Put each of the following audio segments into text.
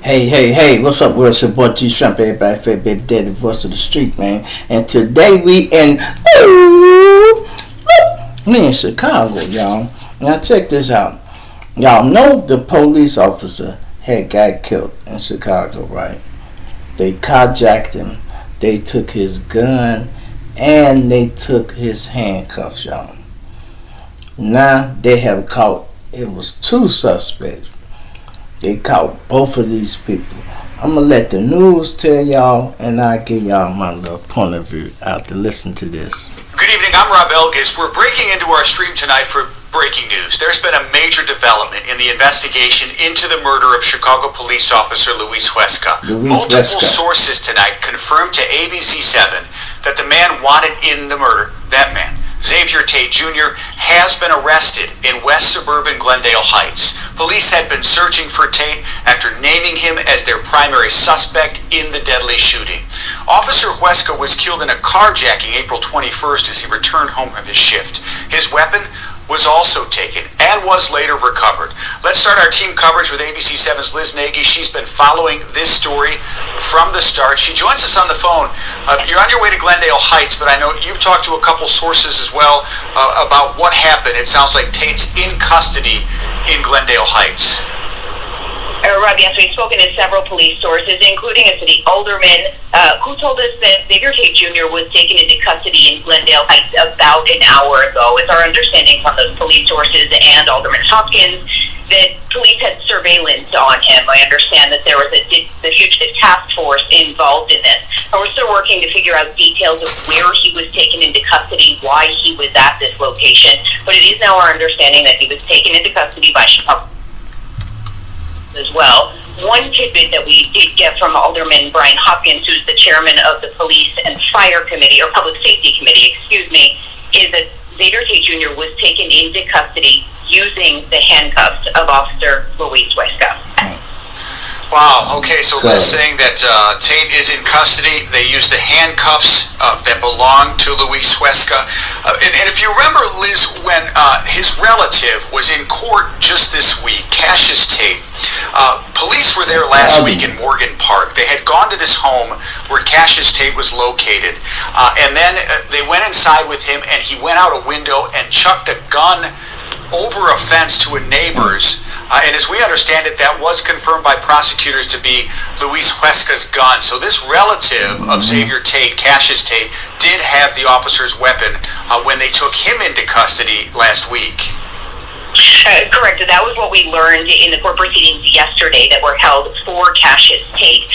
Hey, what's up, world? It's your boy G Shrimp, everybody, fat baby daddy, voice of the street, man. And today we in Chicago, y'all. Now check this out. Y'all know the police officer had got killed in Chicago, right? They carjacked him. They took his gun and they took his handcuffs, y'all. Now they have caught, it was two suspects. They caught both of these people. I'm going to let the news tell y'all, and I'll give y'all my little point of view after listen to this. Good evening, I'm Rob Elgis. We're breaking into our stream tonight for breaking news. There's been a major development in the investigation into the murder of Chicago police officer Luis Huesca. Multiple sources tonight confirmed to ABC7 that the man wanted in the murder, that man, Xavier Tate Jr., has been arrested in West Suburban Glendale Heights. Police had been searching for Tate after naming him as their primary suspect in the deadly shooting. Officer Huesca was killed in a carjacking April 21st as he returned home from his shift. His weapon was also taken and was later recovered. Let's start our team coverage with ABC7's Liz Nagy. She's been following this story from the start. She joins us on the phone. You're on your way to Glendale Heights, but I know you've talked to a couple sources as well about what happened. It sounds like Tate's in custody in Glendale Heights. Rob, yes, we've spoken to several police sources, including a city alderman, who told us that Xavier Tate Jr. was taken into custody in Glendale Heights about an hour ago. It's our understanding from those police sources and Alderman Hopkins that police had surveillance on him. I understand that there was the fugitive task force involved in this. And we're still working to figure out details of where he was taken into custody, why he was at this location. But it is now our understanding that he was taken into custody by Chicago as well. One tidbit that we did get from Alderman Brian Hopkins, who's the chairman of the Police and Fire Committee, or Public Safety Committee, is that Xavier Tate Jr. was taken into custody using the handcuffs of Officer Luis Huesca. Wow, okay, so they're saying that Tate is in custody. They used the handcuffs that belonged to Luis Huesca. And if you remember, Liz, when his relative was in court just this week, Cassius Tate, police were there last week in Morgan Park. They had gone to this home where Cassius Tate was located. And then they went inside with him, and he went out a window and chucked a gun over a fence to a neighbor's. And as we understand it, that was confirmed by prosecutors to be Luis Huesca's gun. So this relative of Xavier Tate, Cassius Tate, did have the officer's weapon when they took him into custody last week. Correct. That was what we learned in the court proceedings yesterday that were held for Cassius Tate.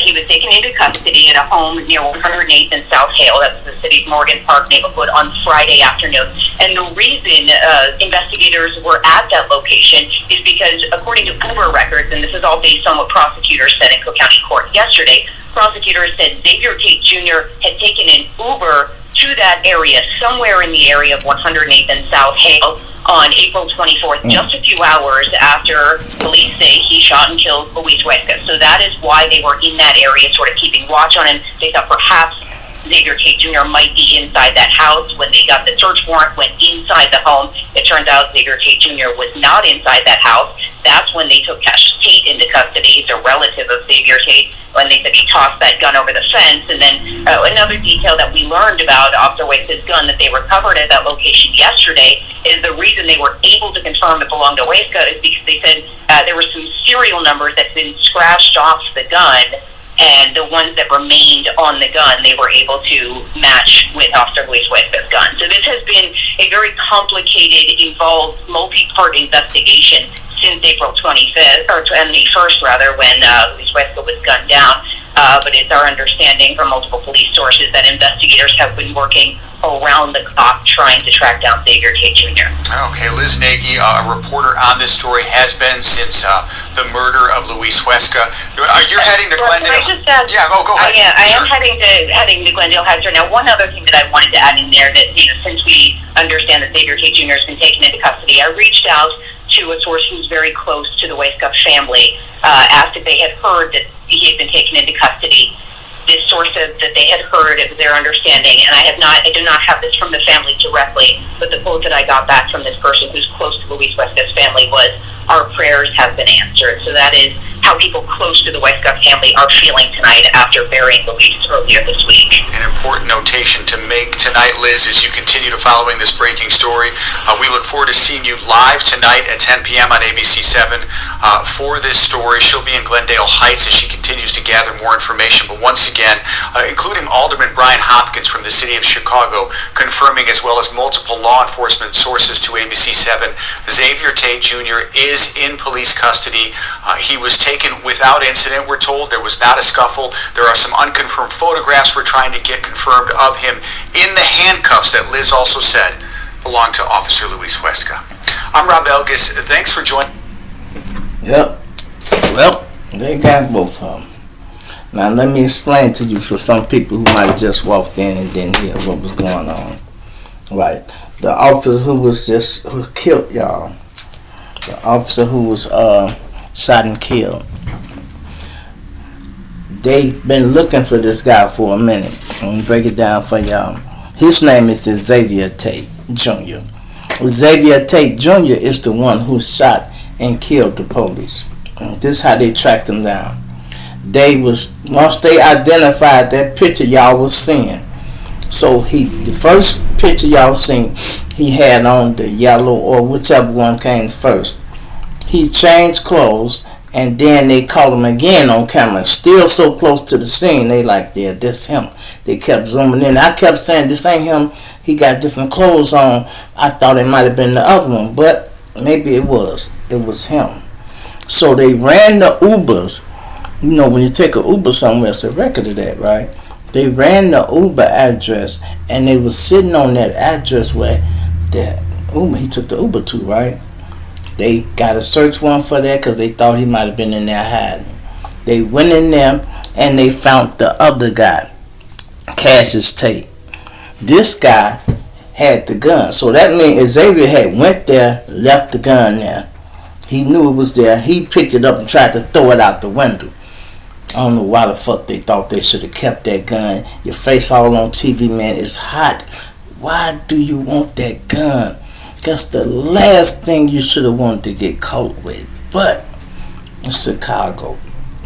He was taken into custody in a home near 108th and South Hale, that's the city's Morgan Park neighborhood, on Friday afternoon. And the reason investigators were at that location is because, according to Uber records, and this is all based on what prosecutors said in Cook County Court yesterday, prosecutors said Xavier Tate Jr. had taken an Uber to that area, somewhere in the area of 108th and South Hale, on April 24th, just a few hours after police say he shot and killed Luis Huesca. So that is why they were in that area, sort of keeping watch on him. They thought perhaps Xavier Tate Jr. might be inside that house. When they got the search warrant, went inside the home. It turns out Xavier Tate Jr. was not inside that house. That's when they took Cassius Tate into custody. He's a relative of Xavier Tate, when they said he tossed that gun over the fence. And then another detail that we learned about Officer Huesca's gun that they recovered at that location yesterday is the reason they were able to confirm it belonged to Huesca is because they said there were some serial numbers that had been scratched off the gun, and the ones that remained on the gun they were able to match with Officer Luis Huesca's gun. So this has been a very complicated, involved, multi-part investigation since April 25th, or 21st rather, when Luis Huesca was gunned down. But it's our understanding from multiple police sources that investigators have been working around the clock trying to track down Xavier Tate Jr. Okay, Liz Nagy, a reporter on this story, has been since the murder of Luis Huesca. You're heading to Glendale. Can I just add, yeah, go ahead. I am heading to Glendale Heights right now. One other thing that I wanted to add in there that, since we understand that Xavier Tate Jr. has been taken into custody, I reached out to a source who's very close to the Huesca family, asked if they had heard that he had been taken into custody. This source said that they had heard, it was their understanding, and I do not have this from the family directly, but the quote that I got back from this person who's close to Luis Huesca's family was, "Our prayers have been answered." So that is how people close to the Westcott family are feeling tonight after burying Luis earlier this week. An important notation to make tonight, Liz, as you continue to following this breaking story. We look forward to seeing you live tonight at 10 p.m. on ABC7 for this story. She'll be in Glendale Heights as she continues to gather more information. But once again, including Alderman Brian Hopkins from the city of Chicago, confirming, as well as multiple law enforcement sources to ABC7, Xavier Tate Jr. is in police custody. He was taken without incident, we're told. There was not a scuffle. There are some unconfirmed photographs we're trying to get confirmed of him in the handcuffs that Liz also said belonged to Officer Luis Huesca. I'm Rob Elgis. Thanks for joining. Yep. Well, they got both of them. Now let me explain to you for some people who might have just walked in and didn't hear what was going on. Right. The officer who killed y'all. The officer who was shot and killed. They've been looking for this guy for a minute. Let me break it down for y'all. His name is Xavier Tate Jr. Xavier Tate Jr. is the one who shot and killed the police. And this is how they tracked him down. Once they identified that picture y'all was seeing. So the first picture y'all seen, he had on the yellow or whichever one came first. He changed clothes, and then they caught him again on camera, still so close to the scene. They like, yeah, this him. They kept zooming in. I kept saying, this ain't him. He got different clothes on. I thought it might have been the other one, but maybe it was. It was him. So they ran the Ubers. You know, when you take an Uber somewhere, it's a record of that, right? They ran the Uber address, and they were sitting on that address where he took the Uber to, right? They got a search warrant for that because they thought he might have been in there hiding. They went in there and they found the other guy, Cassius Tate. This guy had the gun. So that means Xavier had went there, left the gun there. He knew it was there. He picked it up and tried to throw it out the window. I don't know why the fuck they thought they should have kept that gun. Your face all on TV, man. It's hot. Why do you want that gun? That's the last thing you should have wanted to get caught with. But in Chicago,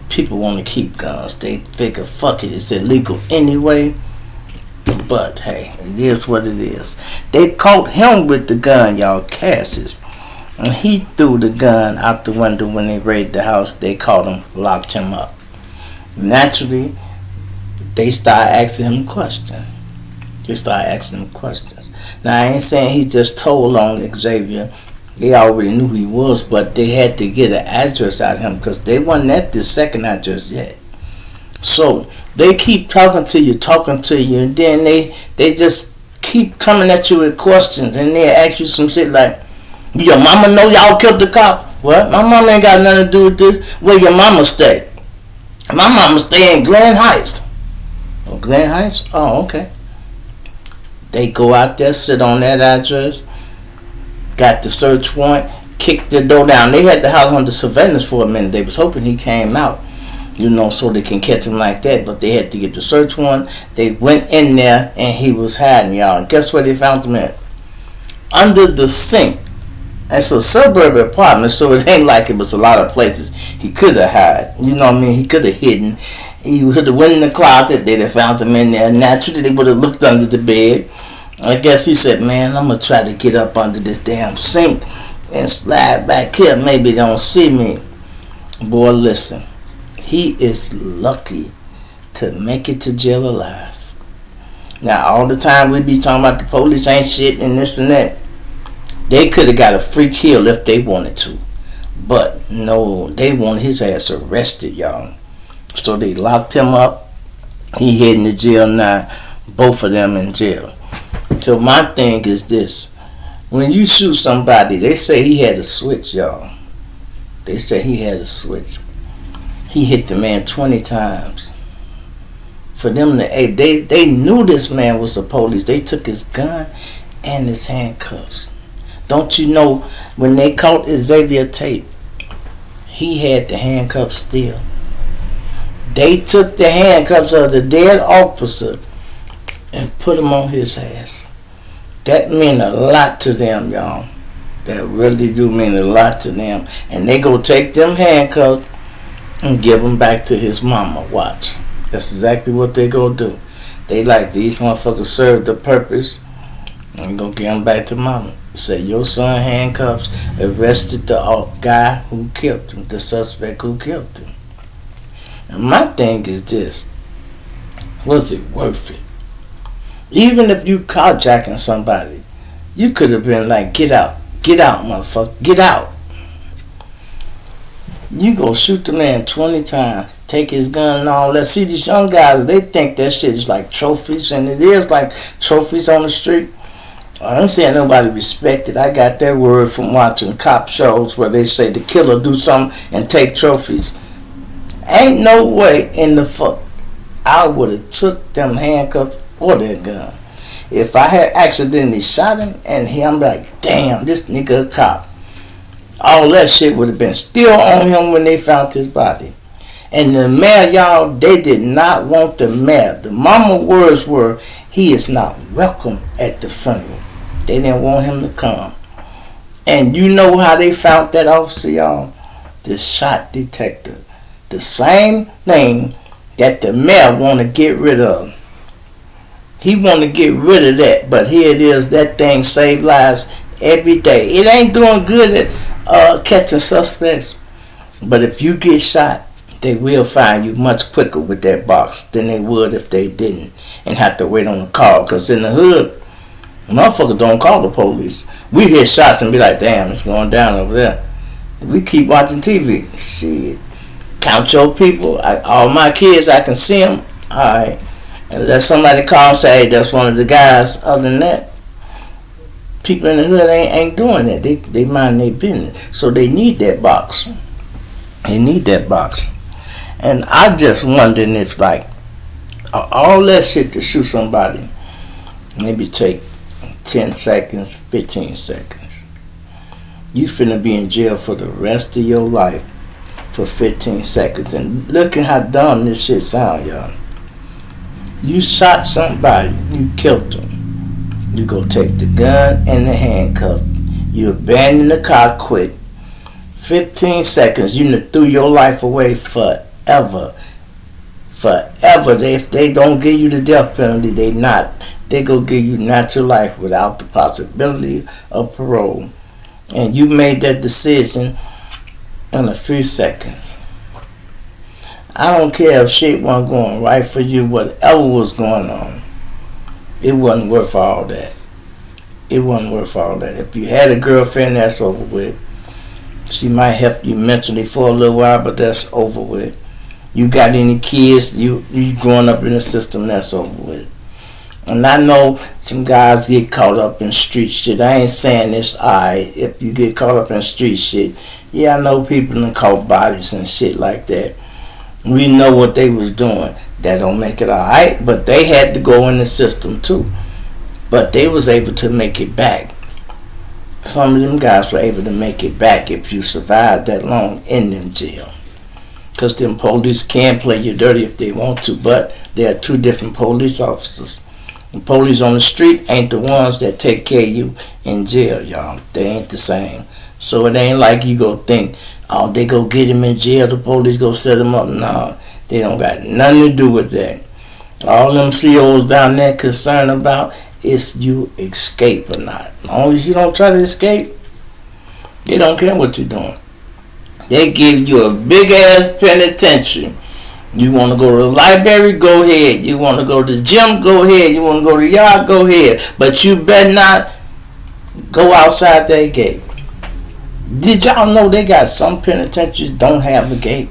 people want to keep guns. They figure, fuck it, it's illegal anyway. But hey, it is what it is. They caught him with the gun, y'all, Cassius. And he threw the gun out the window when they raided the house. They caught him, locked him up. Naturally, they started asking him questions. Now, I ain't saying he just told on Xavier. They already knew who he was, but they had to get an address out of him because they wasn't at the second address yet. So they keep talking to you, and then they just keep coming at you with questions, and they ask you some shit like, your mama know y'all killed the cop? What? My mama ain't got nothing to do with this. Where your mama stay? My mama stay in Glen Heights. Oh, Glen Heights? Oh, okay. They go out there, sit on that address, got the search warrant, kicked the door down. They had the house under surveillance for a minute. They was hoping he came out, so they can catch him like that. But they had to get the search warrant. They went in there, and he was hiding, y'all. And guess where they found him at? Under the sink. It's a suburban apartment, so it ain't like it was a lot of places he could have hid. You know what I mean? He could have hidden. He could have went in the closet. They'd have found him in there. Naturally, they would have looked under the bed. I guess he said, man, I'm going to try to get up under this damn sink and slide back here. Maybe they don't see me. Boy, listen. He is lucky to make it to jail alive. Now, all the time we be talking about the police ain't shit and this and that. They could have got a free kill if they wanted to. But no, they wanted his ass arrested, y'all. So they locked him up. He heading to jail now. Both of them in jail. So my thing is this. When you shoot somebody, they say he had a switch, y'all. They say he had a switch. He hit the man 20 times. For them to, they knew this man was the police. They took his gun and his handcuffs. Don't you know, when they caught Xavier Tate, he had the handcuffs still. They took the handcuffs of the dead officer and put them on his ass. That mean a lot to them, y'all. That really do mean a lot to them. And they go take them handcuffs and give him back to his mama. Watch. That's exactly what they gonna do. They like these motherfuckers serve the purpose and go give him back to mama. Say your son handcuffs arrested the guy who killed him, the suspect who killed him. And my thing is this: was it worth it? Even if you carjacking somebody, you could have been like, get out, motherfucker, get out. You go shoot the man 20 times, take his gun and all that. See, these young guys, they think that shit is like trophies, and it is like trophies on the street. I ain't saying nobody respect it. I got that word from watching cop shows where they say the killer do something and take trophies. Ain't no way in the fuck I would have took them handcuffs or that gun. If I had accidentally shot him and I'm like, damn, this nigga a cop. All that shit would have been still on him when they found his body. And the mayor, y'all, they did not want the mayor. The mama words were, he is not welcome at the funeral. They didn't want him to come. And you know how they found that officer, y'all? The shot detector. The same thing that the mayor want to get rid of. He want to get rid of that. But here it is, that thing save lives every day. It ain't doing good at catching suspects. But if you get shot, they will find you much quicker with that box than they would if they didn't and have to wait on a call. Because in the hood, motherfuckers don't call the police. We hear shots and be like, damn, it's going down over there. We keep watching TV. Shit. Count your people. All my kids, I can see them. Alright. And let somebody call and say, hey, that's one of the guys. Other than that, people in the hood ain't doing that. They mind their business. So they need that box. They need that box. And I just wondering if, like, all that shit to shoot somebody, maybe take 10 seconds, 15 seconds. You finna be in jail for the rest of your life for 15 seconds. And look at how dumb this shit sound, y'all. You shot somebody, you killed them. You go take the gun and the handcuff. You abandon the car quick. 15 seconds, you done threw your life away forever. Forever. If they don't give you the death penalty, they go give you natural life without the possibility of parole. And you made that decision in a few seconds. I don't care if shit wasn't going right for you, whatever was going on. It wasn't worth all that. It wasn't worth all that. If you had a girlfriend, that's over with. She might help you mentally for a little while, but that's over with. You got any kids, you growing up in the system, that's over with. And I know some guys get caught up in street shit. I ain't saying this, if you get caught up in street shit. Yeah, I know people done caught bodies and shit like that. We know what they was doing. That don't make it alright, but they had to go in the system too. But they was able to make it back. Some of them guys were able to make it back if you survived that long in them jail. Because them police can play you dirty if they want to, but there are two different police officers. The police on the street ain't the ones that take care of you in jail, y'all. They ain't the same. So it ain't like you go think, oh, they go get him in jail, the police go set him up. No, they don't got nothing to do with that. All them COs down there concerned about is you escape or not. As long as you don't try to escape, they don't care what you're doing. They give you a big ass penitentiary. You want to go to the library, go ahead. You want to go to the gym, go ahead. You want to go to the yard, go ahead. But you better not go outside that gate. Did y'all know they got some penitentiaries don't have a gate?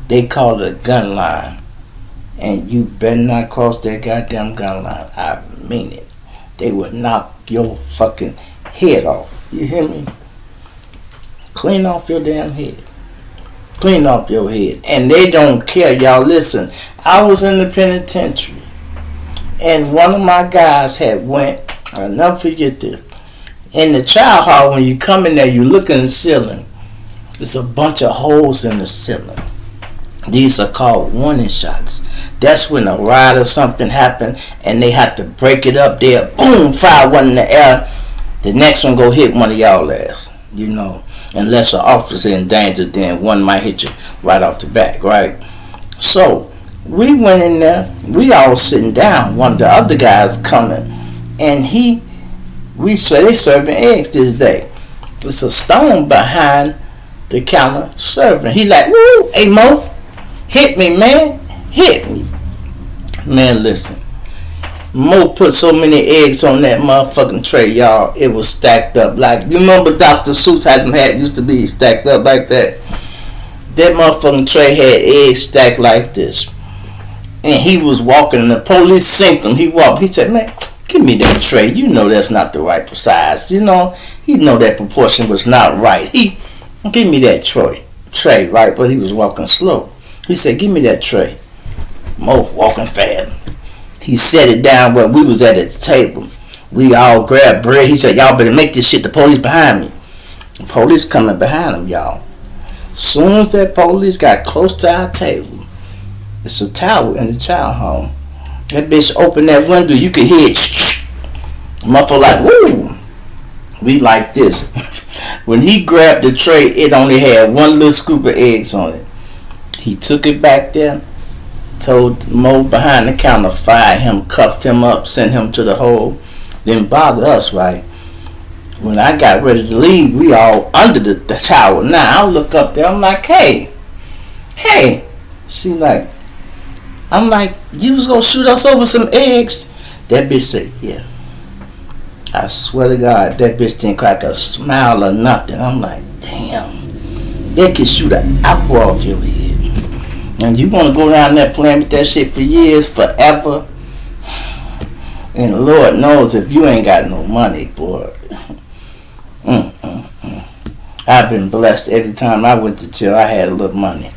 They call it a gun line. And you better not cross that goddamn gun line. I mean it. They would knock your fucking head off. You hear me? Clean off your damn head. Clean off your head. And they don't care. Y'all listen. I was in the penitentiary. And one of my guys had went, I'll never forget this. In the child hall, when you come in there, you look in the ceiling. There's a bunch of holes in the ceiling. These are called warning shots. That's when a riot or something happened and they have to break it up there. Boom, fire one in the air. The next one go hit one of y'all ass. You know. Unless an officer in danger, then one might hit you right off the back, right? So we went in there. We all sitting down. One of the other guys coming, and we say they serving eggs this day. It's a stone behind the counter serving. He like, woo, hey Mo, hit me, man, hit me. Man, listen. Mo put so many eggs on that motherfucking tray, y'all. It was stacked up like, you remember Dr. Seuss had them hat used to be stacked up like that? That motherfucking tray had eggs stacked like this. And he was walking and the police seen him. He walked. He said, man, give me that tray. You know that's not the right size. You know, he know that proportion was not right. He, give me that tray, right? But he was walking slow. He said, give me that tray. Mo walking fast. He set it down where we was at the table. We all grabbed bread. He said, y'all better make this shit. The police behind me. The police coming behind him, y'all. Soon as that police got close to our table, it's a tower in the child home. That bitch opened that window. You could hear it. Muffle like, woo. We like this. When he grabbed the tray, it only had one little scoop of eggs on it. He took it back there. Told Mo behind the counter, fired him, cuffed him up, sent him to the hole. Didn't bother us, right? When I got ready to leave, we all under the tower. Now I look up there, I'm like, hey. She like, I'm like, you was gonna shoot us over some eggs? That bitch said, yeah. I swear to God, that bitch didn't crack a smile or nothing. I'm like, damn, they could shoot an apple off your head. And you want to go down there playing with that shit for years, forever. And Lord knows if you ain't got no money, boy. I've been blessed every time I went to jail. I had a little money.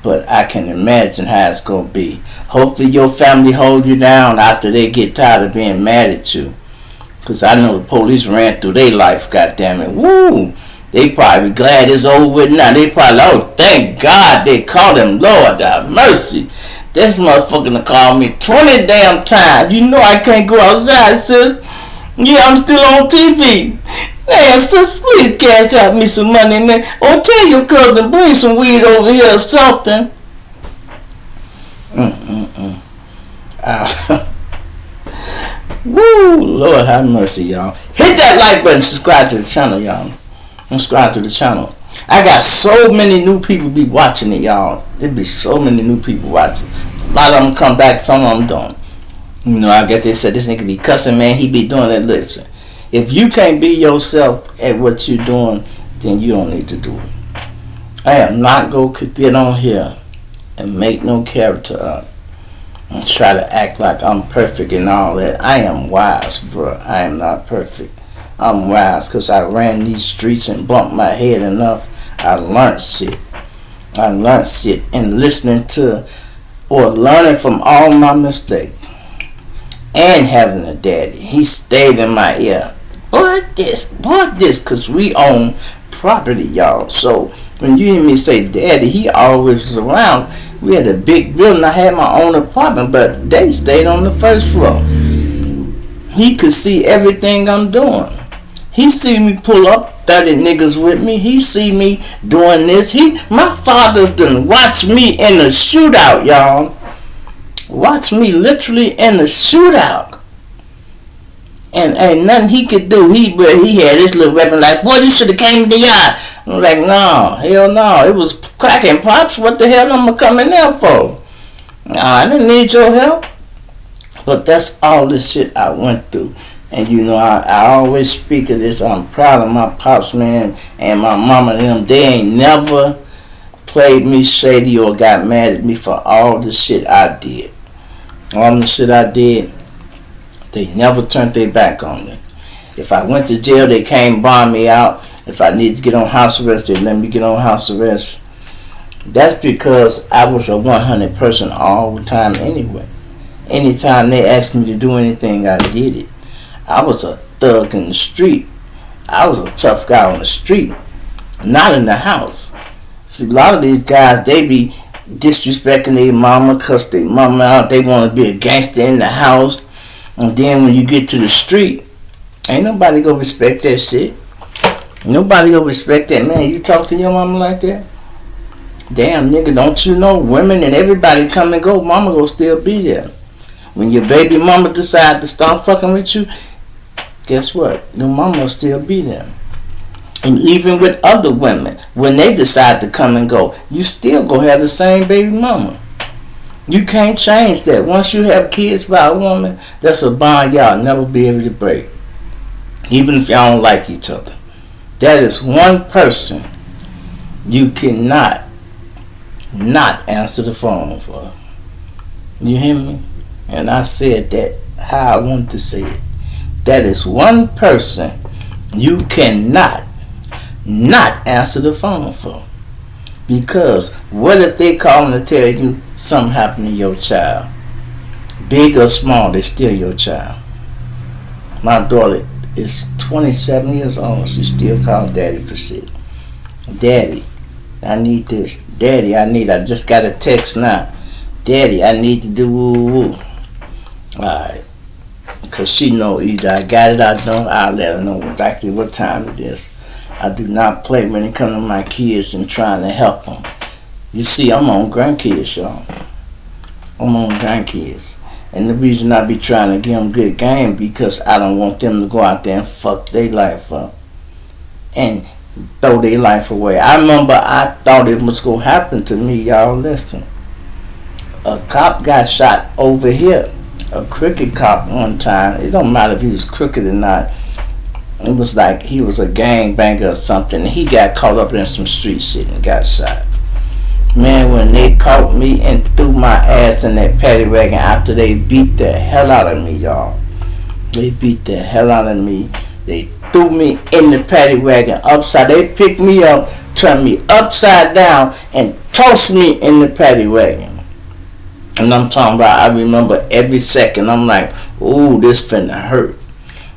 But I can imagine how it's going to be. Hopefully your family hold you down after they get tired of being mad at you. Because I know the police ran through their life, goddammit. Woo! They probably glad it's over with now. They probably, oh, thank God they called him. Lord have mercy. This motherfucker done called me 20 damn times. You know I can't go outside, sis. Yeah, I'm still on TV. Man, sis, please cash out me some money, man. Or tell your cousin bring some weed over here or something. Woo, Lord have mercy, y'all. Hit that like button. Subscribe to the channel, y'all. Subscribe to the channel. I got so many new people be watching it, y'all. There be so many new people watching. A lot of them come back, some of them don't. You know, I guess they said this nigga be cussing, man. He be doing that. Listen, if you can't be yourself at what you're doing, then you don't need to do it. I am not going to get on here and make no character up and try to act like I'm perfect and all that. I am wise, bro. I am not perfect. I'm wise because I ran these streets and bumped my head enough. I learned shit. And listening to or learning from all my mistakes. And having a daddy. He stayed in my ear. But this, because we own property, y'all. So when you hear me say daddy, he always was around. We had a big building. I had my own apartment, but they stayed on the first floor. He could see everything I'm doing. He see me pull up 30 niggas with me. He see me doing this. My father done watch me in a shootout, y'all. Watch me literally in a shootout. And ain't nothing he could do. He had this little weapon like, boy, you should have came in the yard. I'm like, no, hell no. It was cracking pops. What the hell am I coming there for? Nah, I didn't need your help. But that's all the shit I went through. And you know, I always speak of this. I'm proud of my pops, man, and my mama and them. They ain't never played me shady or got mad at me for all the shit I did. All the shit I did, they never turned their back on me. If I went to jail, they came bomb me out. If I need to get on house arrest, they let me get on house arrest. That's because I was a 100 person all the time anyway. Anytime they asked me to do anything, I did it. I was a thug in the street. I was a tough guy on the street, not in the house. See, a lot of these guys, they be disrespecting their mama, cuss their mama out. They want to be a gangster in the house. And then when you get to the street, ain't nobody gonna respect that shit. Nobody will respect that. Man, you talk to your mama like that? Damn, nigga, don't you know women and everybody come and go, mama will still be there. When your baby mama decide to stop fucking with you, guess what? Your mama will still be there. And even with other women, when they decide to come and go, you still gonna have the same baby mama. You can't change that. Once you have kids by a woman, that's a bond y'all never be able to break. Even if y'all don't like each other. That is one person you cannot not answer the phone for. You hear me? And I said that how I wanted to say it. That is one person you cannot not answer the phone for. Because what if they call to tell you something happened to your child? Big or small, they still your child. My daughter is 27 years old. She still calls daddy for shit. Daddy, I need this. Daddy, I just got a text now. Daddy, I need to do woo-woo. Alright. Because she know either I got it or I don't. I'll let her know exactly what time it is. I do not play when it comes to my kids and trying to help them. You see, I'm on grandkids, y'all. I'm on grandkids. And the reason I be trying to give them good game because I don't want them to go out there and fuck their life up. And throw their life away. I remember I thought it was going to happen to me, y'all. Listen. A cop got shot over here. A crooked cop one time. It don't matter if he was crooked or not. It was like he was a gangbanger or something. He got caught up in some street shit and got shot. Man, when they caught me and threw my ass in that paddy wagon after they beat the hell out of me, y'all. They beat the hell out of me. They threw me in the paddy wagon upside. They picked me up, turned me upside down, and tossed me in the paddy wagon. And I'm talking about, I remember every second. I'm like, ooh, this finna hurt.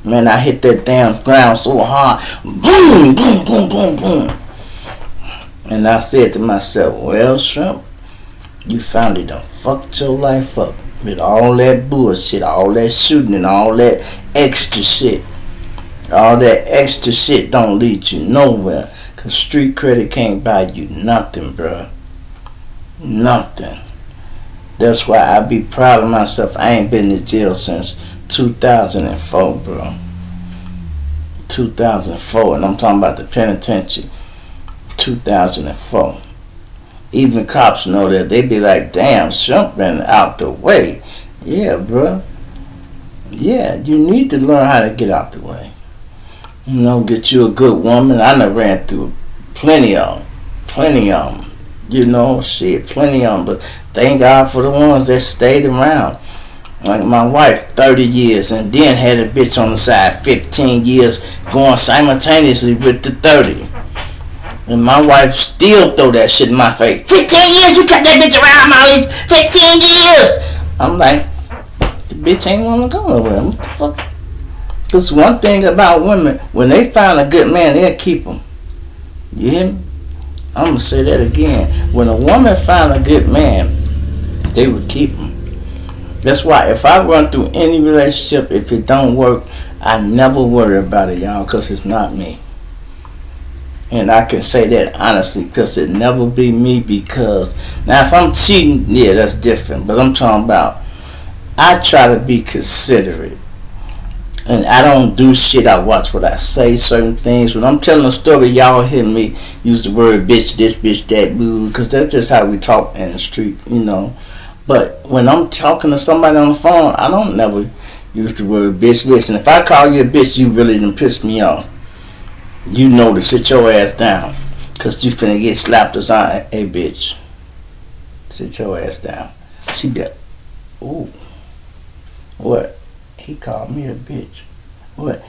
Man, I hit that damn ground so hard. Boom, boom, boom, boom, boom. And I said to myself, well, Shrimp, you finally done fucked your life up with all that bullshit, all that shooting and all that extra shit. All that extra shit don't lead you nowhere. Because street credit can't buy you nothing, bro. Nothing. That's why I be proud of myself. I ain't been to jail since 2004, bro. 2004, and I'm talking about the penitentiary. 2004. Even cops know that. They be like, damn, Shrimp been out the way. Yeah, bro. Yeah, you need to learn how to get out the way. You know, get you a good woman. I done ran through plenty of them. You know, shit, plenty of them. But thank God for the ones that stayed around. Like my wife, 30 years, and then had a bitch on the side, 15 years, going simultaneously with the 30. And my wife still throw that shit in my face. 15 years, you kept that bitch around my age. 15 years. I'm like, the bitch ain't wanna go nowhere. What the fuck? Just one thing about women, when they find a good man, they'll keep him. You hear me? I'm gonna say that again. When a woman find a good man, they would keep him. That's why if I run through any relationship, if it don't work, I never worry about it, y'all, because it's not me. And I can say that honestly, because it never be me. Because now if I'm cheating, yeah, that's different. But I'm talking about, I try to be considerate. And I don't do shit. I watch what I say, certain things. When I'm telling a story, y'all hear me use the word bitch, this, bitch, that, boo, because that's just how we talk in the street, you know. But when I'm talking to somebody on the phone, I don't never use the word bitch. Listen, if I call you a bitch, you really done piss me off. You know to sit your ass down. Because you finna get slapped or something. Hey, bitch. Sit your ass down. She be like, ooh. What? He called me a bitch. What?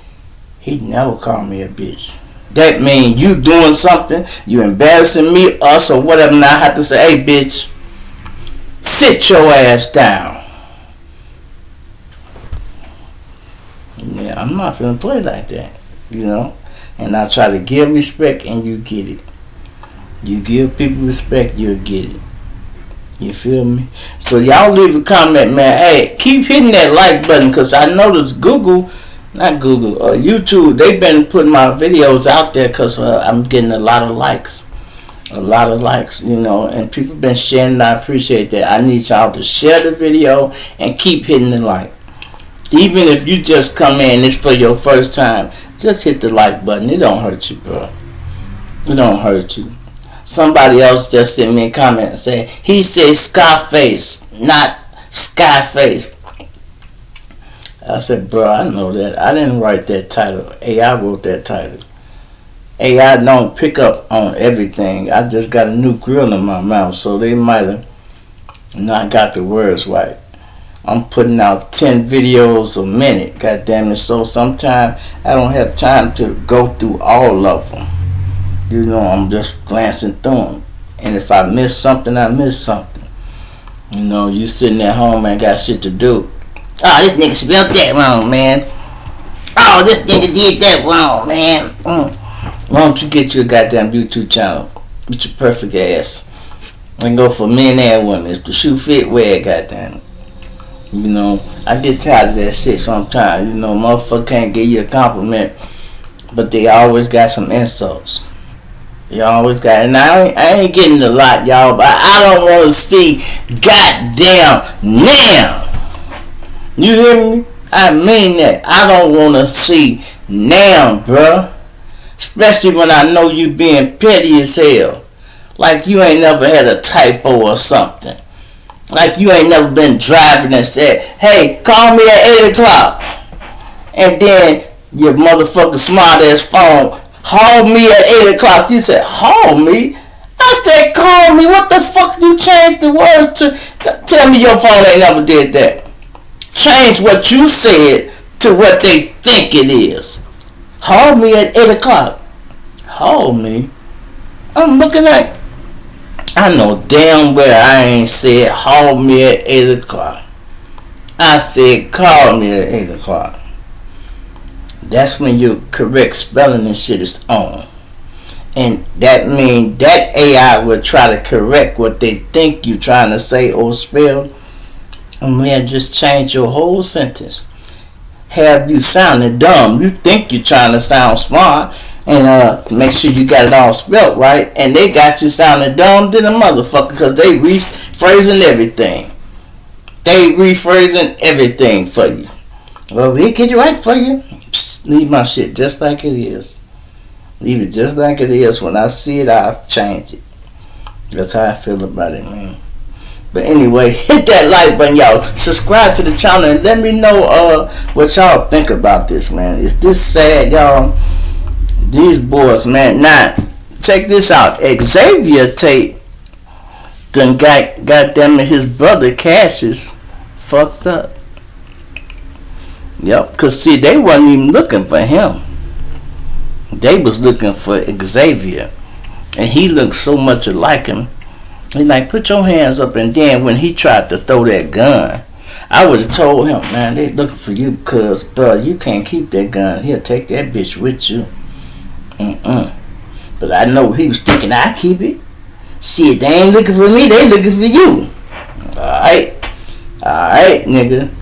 He never called me a bitch. That means you doing something, you embarrassing me, us, or whatever, and I have to say, hey, bitch. Sit your ass down. Yeah, I'm not finna play like that, you know. And I try to give respect, and you get it. You give people respect, you'll get it. You feel me? So y'all leave a comment, man. Hey, keep hitting that like button, because I noticed Google not Google, YouTube. They've been putting my videos out there because I'm getting a lot of likes. And people been sharing, and I appreciate that. I need y'all to share the video and keep hitting the like. Even if you just come in, it's for your first time, just hit the like button. It don't hurt you, bro. It don't hurt you. Somebody else just sent me a comment and said, he said Scarface, not Skyface. I said, bro, I know that. I didn't write that title. AI wrote that title. AI don't pick up on everything. I just got a new grill in my mouth, so they might have not got the words right. I'm putting out 10 videos a minute, goddammit. So sometimes I don't have time to go through all of them. I'm just glancing through them. And if I miss something, I miss something. You sitting at home and got shit to do. Oh, this nigga spelled that wrong, man. Oh, this nigga did that wrong, man. Why don't you get your goddamn YouTube channel with your perfect ass and go for men and women? If the shoe fit, wear it, goddamn. I get tired of that shit sometimes. Motherfucker can't give you a compliment, but they always got some insults. They always got, and I ain't getting a lot, y'all, but I don't want to see goddamn now. You hear me? I mean that. I don't want to see now, bruh. Especially when I know you being petty as hell. Like you ain't never had a typo or something. Like you ain't never been driving and said, hey, call me at 8 o'clock. And then your motherfucking smart ass phone, call me at 8 o'clock. You said, call me? I said, call me. What the fuck you changed the words to? Tell me your phone ain't never did that. Change what you said to what they think it is. Call me at 8 o'clock. Call me? I'm looking at, I know damn well I ain't said call me at 8 o'clock. I said call me at 8 o'clock. That's when your correct spelling and shit is on. And that means that AI will try to correct what they think you trying to say or spell. And man, just change your whole sentence. Have you sounding dumb. You think you're trying to sound smart. And make sure you got it all spelt right. And they got you sounding dumb than a motherfucker. Because they rephrasing everything. They rephrasing everything for you. Well, we'll get it right for you. Just leave my shit just like it is. Leave it just like it is. When I see it, I'll change it. That's how I feel about it, man. But anyway, hit that like button, y'all. Subscribe to the channel and let me know what y'all think about this, man. Is this sad, y'all? These boys, man. Now, check this out. Xavier Tate done goddamn it, his brother Cassius fucked up. Yep, because see, they wasn't even looking for him. They was looking for Xavier. And he looked so much alike him. He like, put your hands up. And then when he tried to throw that gun, I would have told him, man, they looking for you because, bro, you can't keep that gun. He'll take that bitch with you. But I know he was thinking, I keep it. Shit, they ain't looking for me. They looking for you. Alright, nigga.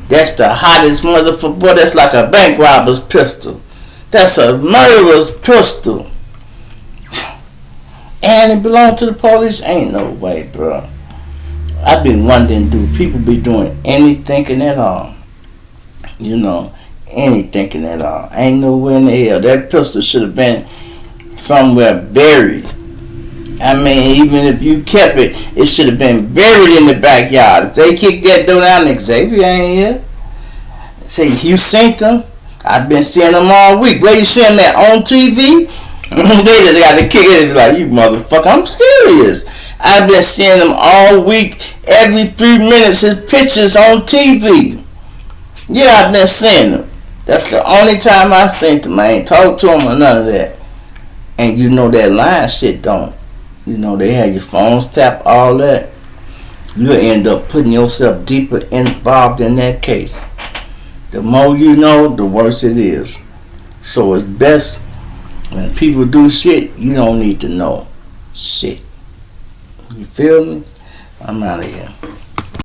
That's the hottest motherfucker. Boy, that's like a bank robber's pistol. That's a murderer's pistol. And it belonged to the police? Ain't no way, bro. I've been wondering, do people be doing any thinking at all? Any thinking at all. Ain't nowhere in the hell. That pistol should have been somewhere buried. I mean, even if you kept it, it should have been buried in the backyard. If they kicked that door down, Xavier ain't here. See, you seen them? I've been seeing them all week. Where you seeing that on TV? They just got to kick it and be like, you motherfucker, I'm serious. I've been seeing them all week. Every few minutes, his pictures on TV. Yeah, I've been seeing them. That's the only time I seen them. I ain't talked to them or none of that. And that line shit don't. They have your phones tapped, all that. You'll end up putting yourself deeper involved in that case. The more you know, the worse it is. So it's best when people do shit, you don't need to know shit. You feel me? I'm out of here.